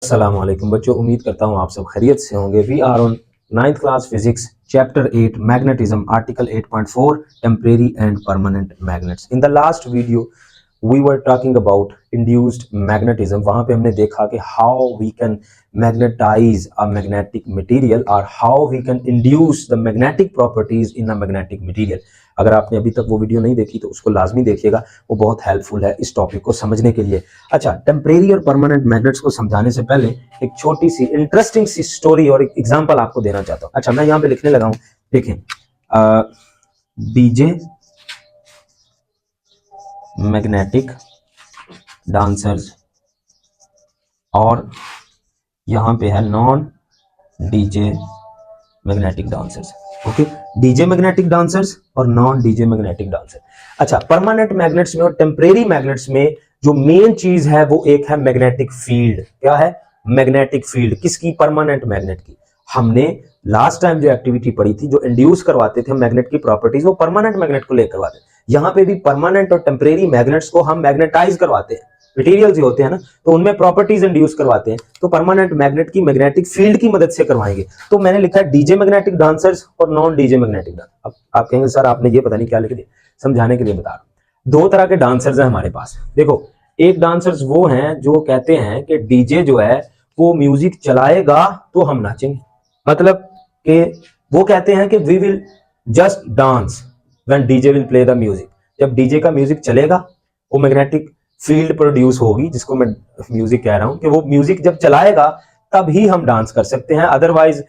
अस्सलामुअलैकुम बच्चों, उम्मीद करता हूँ आप सब खैरियत से होंगे। We are on 9th class physics chapter 8 magnetism article 8.4 temporary and permanent magnets. In the last video we were talking about induced magnetism. वहां पे हमने देखा कि how we can magnetize a magnetic material और how we can induce the magnetic properties in a magnetic material. अगर आपने अभी तक वो वीडियो नहीं देखी तो उसको लाजमी देखिएगा, वो बहुत हेल्पफुल है इस टॉपिक को समझने के लिए। अच्छा, टेम्परेरी और परमानेंट मैग्नेट्स को समझाने से पहले एक छोटी सी इंटरेस्टिंग सी स्टोरी और एक एग्जांपल आपको देना चाहता हूं। अच्छा, मैं यहां पे लिखने लगा हूं, देखें, डीजे मैग्नेटिक डांसर्स और यहां पे है non DJ magnetic dancers. Okay, DJ magnetic dancers और नॉन डीजे मैग्नेटिक डांसर। अच्छा, परमानेंट मैग्नेट्स में और टेम्परेरी मैग्नेट्स में जो मेन चीज है वो एक है मैग्नेटिक फील्ड। क्या है? Magnetic field. किसकी? परमानेंट मैग्नेट की। हमने लास्ट टाइम जो एक्टिविटी पढ़ी थी, जो इंड्यूस करवाते थे मैग्नेट की प्रॉपर्टीज, वो परमानेंट मैग्नेट को लेकर करवाते थे। यहां पे भी परमानेंट और टेम्परेरी मैग्नेट्स को हम मैग्नेटाइज करवाते हैं। मटेरियल जो होते हैं ना, तो उनमें प्रॉपर्टीज इंड्यूस करवाते हैं, तो परमानेंट मैग्नेट की मैग्नेटिक फील्ड की मदद से करवाएंगे। तो मैंने लिखा है डीजे मैग्नेटिक डांसर्स और नॉन डीजे मैग्नेटिक डांसर। अब आप कहेंगे सर आपने ये पता नहीं क्या लिख दिया, समझाने के लिए बता रहा हूं। दो तरह के डांसर्स हैं हमारे पास। देखो, एक डांसर्स वो हैं जो कहते हैं कि डीजे जो है वो म्यूजिक चलाएगा तो हम नाचेंगे। मतलब कि वो कहते हैं कि we will just dance when DJ will play the music. जब डीजे का म्यूजिक चलेगा, वो मैग्नेटिक फील्ड प्रोड्यूस होगी, जिसको मैं म्यूजिक कह रहा हूं, कि वो म्यूजिक जब चलाएगा तब ही हम डांस कर सकते हैं, अदरवाइज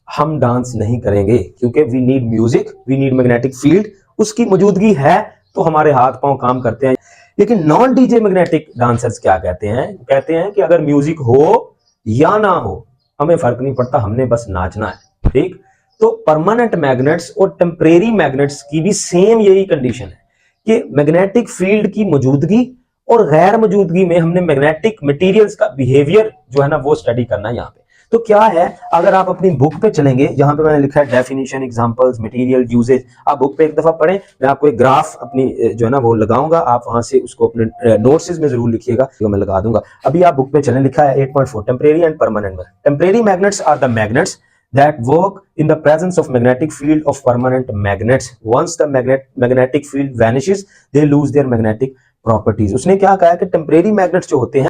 हम डांस नहीं करेंगे, क्योंकि we need music, we need magnetic field. उसकी मौजूदगी है तो हमारे हाथ पांव काम करते हैं। लेकिन नॉन डीजे मैग्नेटिक डांसर्स क्या कहते हैं? कहते हैं कि अगर म्यूजिक हो या ना हो हमें फर्क नहीं पड़ता, हमने बस नाचना है। ठीक, तो परमानेंट मैग्नेट्स और टेम्परेरी मैग्नेट्स की भी सेम यही कंडीशन है कि मैग्नेटिक फील्ड की मौजूदगी और गैर मौजूदगी में हमने मैग्नेटिक मटेरियल्स का बिहेवियर जो है ना वो स्टडी करना है यहाँ पे। तो क्या है, अगर आप अपनी बुक पे चलेंगे, जहां पे मैंने लिखा है डेफिनेशन, एग्जांपल्स, मटेरियल, यूजेज, आप बुक पे एक दफा पढ़ें। मैं आपको एक ग्राफ अपनी जो है ना वो लगाऊंगा, आप वहां से उसको अपने नोट्स में जरूर लिखिएगा, तो मैं लगा दूंगा। अभी आप बुक पे चलें, लिखा है 8.4 temporary and permanent. Temporary magnets are the magnets that work in the presence of magnetic field of permanent magnets. Once the magnetic field vanishes, they lose their magnetic properties. उसने क्या कहा कि टेम्परेरी मैग्नेट्स जो होते हैं,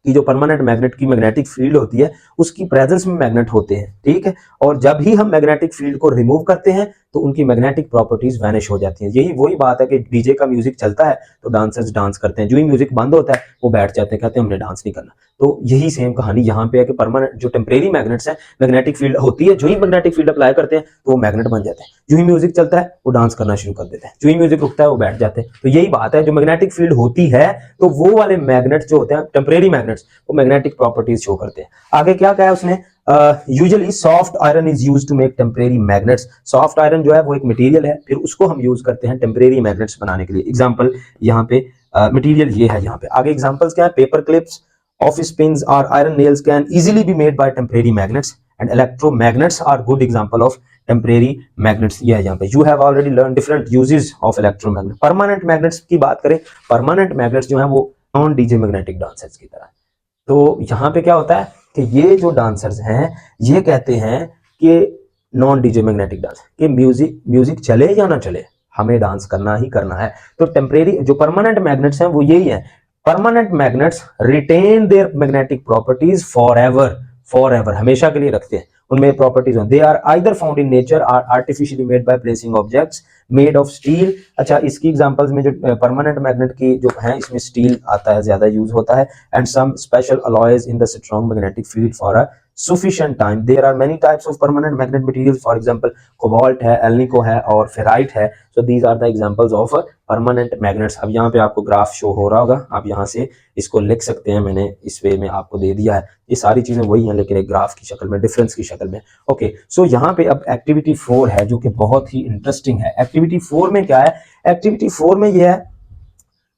कि जो permanent magnet की मैग्नेटिक फील्ड होती है उसकी प्रेजेंस में मैग्नेट होते हैं, ठीक है, और जब ही हम मैग्नेटिक फील्ड को रिमूव करते हैं तो उनकी मैग्नेटिक प्रॉपर्टीज वैनिश हो जाती हैं। यही वही बात है कि डीजे का म्यूजिक चलता है तो डांसर्स डांस करते हैं, जो ही म्यूजिक बंद होता है वो बैठ जाते हैं, कहते हैं हमने डांस नहीं करना। तो यही सेम कहानी यहाँ पे है कि परमानेंट जो टेम्परेरी मैग्नेट्स है, मैग्नेटिक फील्ड होती है, जो ही मैग्नेटिक फील्ड अप्लाई करते हैं तो वो मैग्नेट बन जाते हैं। जो ही म्यूजिक चलता है वो डांस करना शुरू कर देते हैं, जो ही म्यूजिक रुकता है वो बैठ जाते हैं। तो यही बात है, जो मैग्नेटिक फील्ड होती है तो वो वाले मैग्नेट्स जो होते हैं टेम्परेरी मैग्नेट्स, वो मैग्नेटिक प्रॉपर्टीज शो करते हैं। आगे क्या कहा है उसने? Usually soft iron is used to make temporary magnets. Soft iron जो है वो एक मटेरियल है, फिर उसको हम यूज करते हैं टेम्परेरी मैग्नेट्स बनाने के लिए। एग्जांपल यहाँ पे मटेरियल ये है। यहाँ पे आगे एग्जांपल्स क्या है? Paper clips, office pins or iron nails can easily be made by temporary magnets, and electromagnets are good example of temporary magnets। ये है यहाँ पे। You have already learned different uses of electromagnet। permanent magnets की बात करें, permanent magnets जो है वो नॉन डीजे मैग्नेटिक डांसर्स की तरह। तो यहाँ पे क्या होता है कि ये जो डांसर्स हैं ये कहते हैं कि नॉन डीजे मैग्नेटिक डांस, कि म्यूजिक चले या ना चले हमें डांस करना ही करना है। तो टेम्परेरी जो परमानेंट मैग्नेट्स हैं वो यही है, permanent magnets retain their magnetic properties forever, हमेशा के लिए रखते हैं उनमें properties. They are either found in nature or artificially made by placing objects made of steel. अच्छा, इसकी एग्जांपल्स में जो परमानेंट मैग्नेट की जो है इसमें स्टील आता है, ज्यादा यूज होता है, and some special alloys in the strong magnetic field for a sufficient time। There are many types of permanent magnet materials, for example cobalt है, alnico है और ferrite है। So these are the examples of permanent magnets। अब यहाँ पे आपको graph show हो रहा होगा, आप यहाँ से इसको लिख सकते हैं, मैंने इस वे में आपको दे दिया है। ये सारी चीजें वही हैं लेकिन एक ग्राफ की शक्ल में, डिफरेंस की शक्ल में। ओके, सो यहाँ पे अब एक्टिविटी 4 है जो कि बहुत ही इंटरेस्टिंग है। एक्टिविटी 4 में क्या है? एक्टिविटी 4 में यह है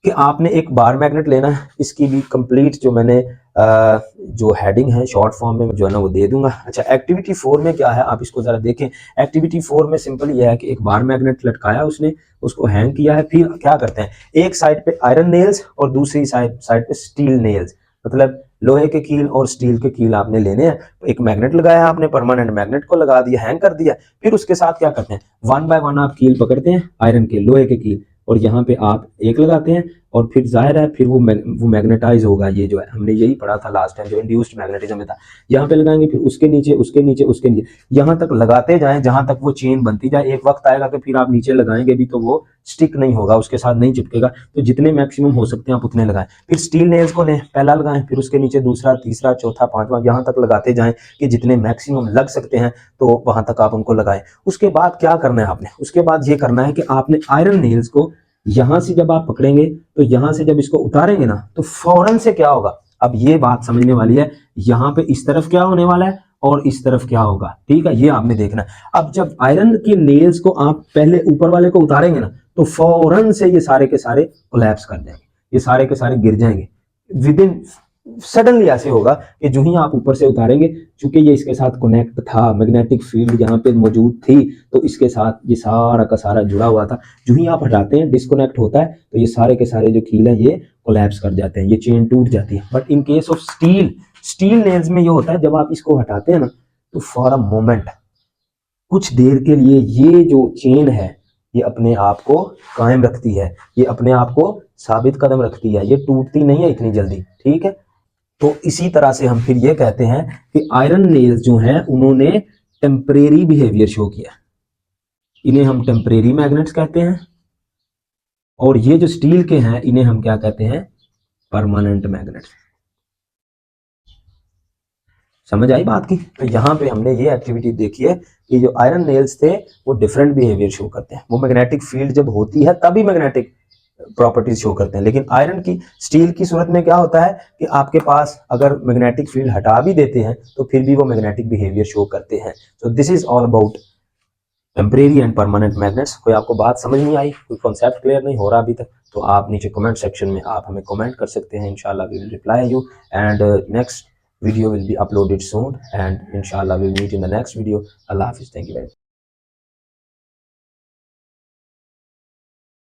कि आपने एक बार मैग्नेट लेना है। इसकी भी कंप्लीट जो मैंने जो हेडिंग है शॉर्ट फॉर्म में जो है ना वो दे दूंगा। अच्छा, एक्टिविटी 4 में क्या है आप इसको जरा देखें। एक्टिविटी 4 में सिंपल ये है कि एक बार मैग्नेट लटकाया उसने, उसको हैंग किया है, फिर क्या करते हैं, एक साइड पे आयरन नेल्स और दूसरी साइड पे स्टील नेल्स, मतलब लोहे के कील और स्टील के कील आपने लेने हैं। एक मैग्नेट लगाया आपने, परमानेंट मैग्नेट को लगा दिया, हैंग कर दिया। फिर उसके साथ क्या करते हैं, वन बाय वन आप कील पकड़ते हैं आयरन के, लोहे के कील, और यहाँ पे आप एक लगाते हैं और फिर जाहिर है फिर वो मैग्नेटाइज होगा। ये जो है हमने यही पढ़ा था लास्ट टाइम, जो इंड्यूस्ड मैग्नेटिज्म में था। यहाँ पे लगाएंगे, फिर उसके नीचे, उसके नीचे, उसके नीचे, यहाँ तक लगाते जाएं जहां तक वो चेन बनती जाए। एक वक्त आएगा कि फिर आप नीचे लगाएंगे भी तो वो स्टिक नहीं होगा, उसके साथ नहीं चिपकेगा। तो जितने मैक्सिमम हो सकते हैं आप उतने लगाएं। फिर स्टील नेल्स को लें, पहला लगाएं, फिर उसके नीचे दूसरा, तीसरा, चौथा, पांचवा, यहाँ तक लगाते जाएं कि जितने मैक्सिमम लग सकते हैं तो वहां तक आप उनको लगाएं। उसके बाद क्या करना है आपने, उसके बाद ये करना है कि आपने आयरन नेल्स को यहां से जब आप पकड़ेंगे तो यहां से जब इसको उतारेंगे ना तो फौरन से क्या होगा, अब ये बात समझने वाली है, यहां पे इस तरफ क्या होने वाला है और इस तरफ क्या होगा, ठीक है, ये आपने देखना है। अब जब आयरन के नेल्स को आप पहले ऊपर वाले को उतारेंगे ना तो फौरन से ये सारे के सारे कोलैप्स कर जाएंगे, ये सारे के सारे गिर जाएंगे। विद इन सडनली ऐसे होगा कि जो ही आप ऊपर से उतारेंगे, चूंकि ये इसके साथ कनेक्ट था, मैग्नेटिक फील्ड यहाँ पे मौजूद थी, तो इसके साथ ये सारा का सारा जुड़ा हुआ था। जो ही आप हटाते हैं, डिस्कनेक्ट होता है, तो ये सारे के सारे जो कील है ये कोलैप्स कर जाते हैं, ये चेन टूट जाती है। But in case of steel nails में ये होता है, जब आप इसको हटाते हैं ना तो फॉर अ मोमेंट, कुछ देर के लिए ये जो चेन है ये अपने आप को कायम रखती है, ये अपने आप को साबित कदम रखती है, ये टूटती नहीं है इतनी जल्दी, ठीक है। तो इसी तरह से हम फिर ये कहते हैं कि आयरन नेल्स जो हैं उन्होंने टेम्परेरी बिहेवियर शो किया, इन्हें हम टेम्परेरी मैग्नेट्स कहते हैं। और ये जो स्टील के हैं इन्हें हम क्या कहते हैं, परमानेंट मैग्नेट्स। समझ आई बात की। तो यहाँ पे हमने ये एक्टिविटी देखी है कि जो आयरन नेल्स थे वो डिफरेंट बिहेवियर शो करते हैं, वो मैग्नेटिक फील्ड जब होती है तभी मैग्नेटिक प्रॉपर्टीज शो करते हैं। लेकिन आयरन की, स्टील की सूरत में क्या होता है कि आपके पास अगर मैग्नेटिक फील्ड हटा भी देते हैं तो फिर भी वो मैग्नेटिक बिहेवियर शो करते हैं। So this is all about temporary and permanent magnets. कोई आपको बात समझ नहीं आई, कोई कॉन्सेप्ट क्लियर नहीं हो रहा अभी तक, तो आप नीचे कमेंट सेक्शन में आप हमें कमेंट कर सकते हैं। इंशाल्लाह we will reply you and next video will be uploaded soon, and inshallah we'll meet in the next video. Allah Hafiz. Thank you very much.